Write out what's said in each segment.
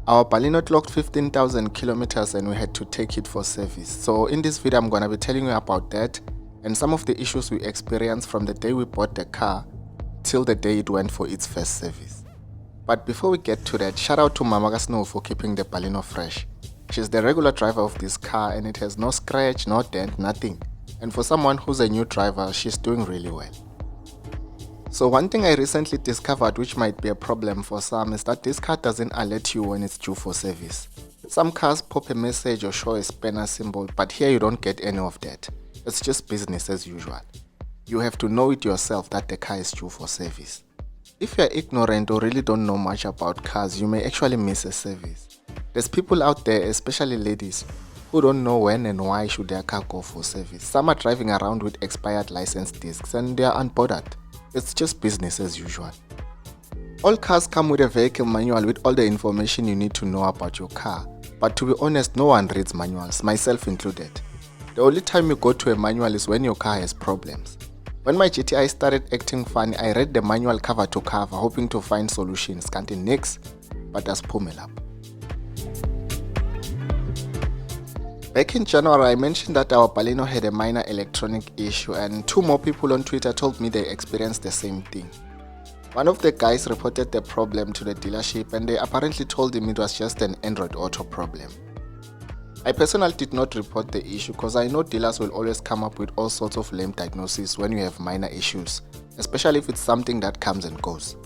Our Baleno clocked 15,000 kilometers and we had to take it for service. So in this video I'm gonna be telling you about that and some of the issues we experienced from the day we bought the car till the day it went for its first service. But before we get to that, shout out to Mama Snow for keeping the Baleno fresh. She's the regular driver of this car and it has no scratch, no dent, nothing. And for someone who's a new driver, she's doing really well. So one thing I recently discovered which might be a problem for some is that this car doesn't alert you when it's due for service. Some cars pop a message or show a spanner symbol, but here you don't get any of that. It's just business as usual. You have to know it yourself that the car is due for service. If you're ignorant or really don't know much about cars, you may actually miss a service. There's people out there, especially ladies, who don't know when and why should their car go for service. Some are driving around with expired license discs and they are unbothered. It's just business as usual. All cars come with a vehicle manual with all the information you need to know about your car. But to be honest, no one reads manuals, myself included. The only time you go to a manual is when your car has problems. When my GTI started acting funny, I read the manual cover to cover, hoping to find solutions. Can't nix, but that's pumelap. Back in January, I mentioned that our Baleno had a minor electronic issue and 2 more people on Twitter told me they experienced the same thing. One of the guys reported the problem to the dealership and they apparently told him it was just an Android Auto problem. I personally did not report the issue because I know dealers will always come up with all sorts of lame diagnoses when you have minor issues, especially if it's something that comes and goes.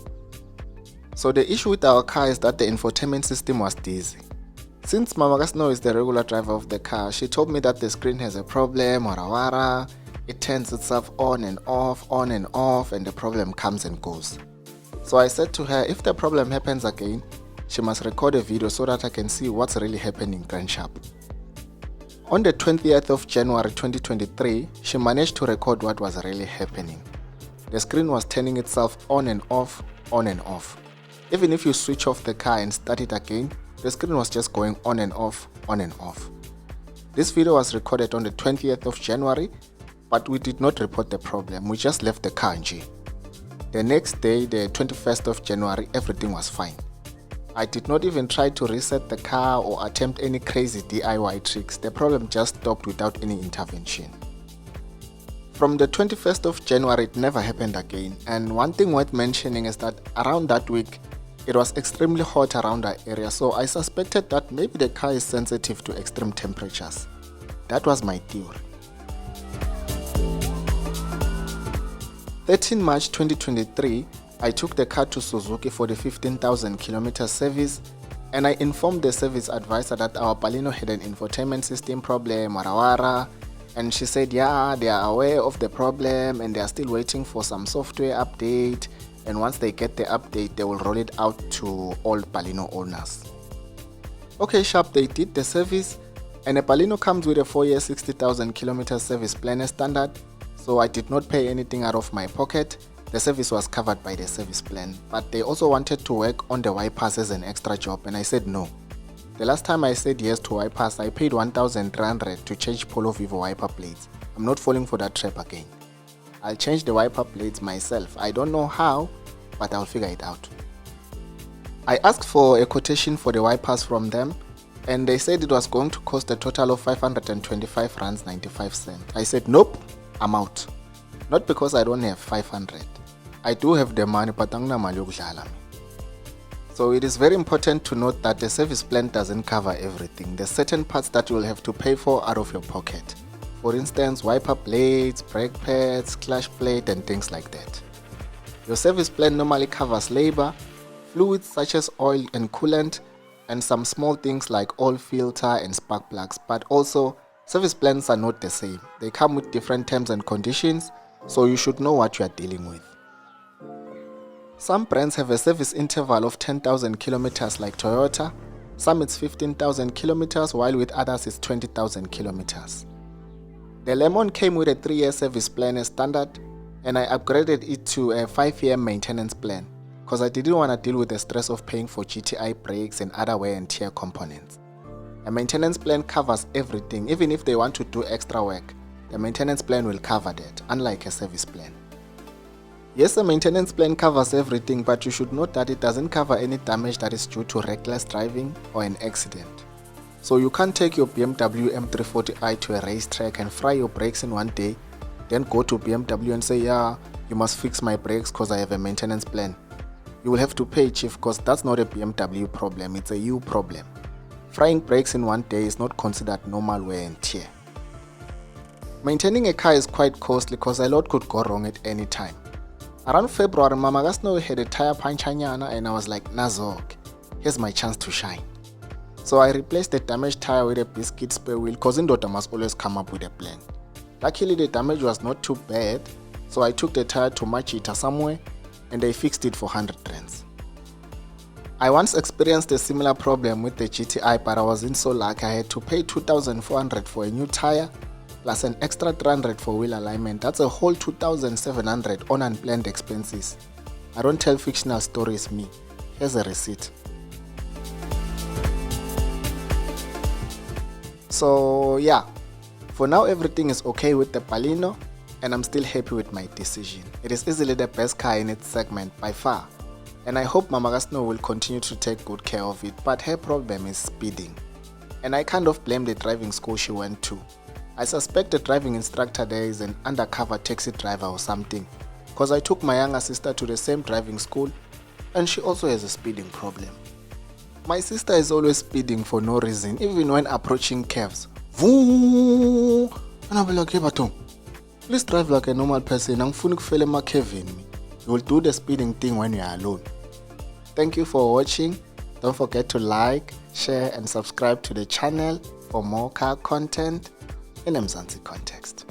So the issue with our car is that the infotainment system was dizzy. Since Mama Snow is the regular driver of the car, she told me that the screen has a problem, wara. It turns itself on and off, and the problem comes and goes. So I said to her, if the problem happens again, she must record a video so that I can see what's really happening grand sharp. On the 20th of January 2023, she managed to record what was really happening. The screen was turning itself on and off, on and off. Even if you switch off the car and start it again, the screen was just going on and off, on and off. This video was recorded on the 20th of January, but we did not report the problem, we just left the car in G. The next day, the 21st of January, everything was fine. I did not even try to reset the car or attempt any crazy DIY tricks, the problem just stopped without any intervention. From the 21st of January, it never happened again, and one thing worth mentioning is that around that week, it was extremely hot around our area, so I suspected that maybe the car is sensitive to extreme temperatures. That was my theory. 13 March 2023, I took the car to Suzuki for the 15,000 kilometer service and I informed the service advisor that our Baleno had an infotainment system problem, wara, and she said yeah, they are aware of the problem and they are still waiting for some software update. And once they get the update, they will roll it out to all Baleno owners. Okay, sharp, they did the service, and a Baleno comes with a 4-year 60,000 kilometer service plan as standard, so I did not pay anything out of my pocket. The service was covered by the service plan, but they also wanted to work on the wipers as an extra job, and I said no. The last time I said yes to wipers, I paid 1,300 to change Polo Vivo wiper blades. I'm not falling for that trap again. I'll change the wiper blades myself. I don't know how, but I'll figure it out. I asked for a quotation for the wipers from them and they said it was going to cost a total of 525 rands 95 cents. I said nope, I'm out. Not because I don't have 500. I do have the money, but angina mali yokudlala. So it is very important to note that the service plan doesn't cover everything. There's certain parts that you will have to pay for out of your pocket. For instance, wiper blades, brake pads, clutch plate and things like that. Your service plan normally covers labor, fluids such as oil and coolant, and some small things like oil filter and spark plugs, but also service plans are not the same. They come with different terms and conditions, so you should know what you are dealing with. Some brands have a service interval of 10,000 kilometers like Toyota, some it's 15,000 kilometers, while with others it's 20,000 kilometers. The Lemon came with a 3-year service plan as standard, and I upgraded it to a 5-year maintenance plan because I didn't want to deal with the stress of paying for GTI brakes and other wear and tear components. A maintenance plan covers everything. Even if they want to do extra work, the maintenance plan will cover that, unlike a service plan. Yes, a maintenance plan covers everything, but you should note that it doesn't cover any damage that is due to reckless driving or an accident. So you can't take your BMW M340i to a racetrack and fry your brakes in one day, then go to BMW and say, yeah, you must fix my brakes because I have a maintenance plan. You will have to pay, chief, because that's not a BMW problem, it's a you problem. Frying brakes in one day is not considered normal wear and tear. Maintaining a car is quite costly because a lot could go wrong at any time. Around February, Mama Gasno had a tire panchanyana and I was like, Nazog, here's my chance to shine. So I replaced the damaged tire with a biscuit spare wheel because Indota must always come up with a plan. Luckily the damage was not too bad, so I took the tire to Machita somewhere and they fixed it for 100 rands. I once experienced a similar problem with the GTI, but I wasn't so lucky. I had to pay 2,400 for a new tire plus an extra 300 for wheel alignment. That's a whole 2,700 on unplanned expenses. I don't tell fictional stories, me. Here's a receipt. So yeah, for now everything is okay with the Baleno and I'm still happy with my decision. It is easily the best car in its segment by far, and I hope Mama Gasno will continue to take good care of it, but her problem is speeding. And I kind of blame the driving school she went to. I suspect the driving instructor there is an undercover taxi driver or something, because I took my younger sister to the same driving school and she also has a speeding problem. My sister is always speeding for no reason, even when approaching curves. And I'll be like, hey Batong, please drive like a normal person. I'm feeling Kevin. You will do the speeding thing when you are alone. Thank you for watching. Don't forget to like, share and subscribe to the channel for more car content in a Mzansi context.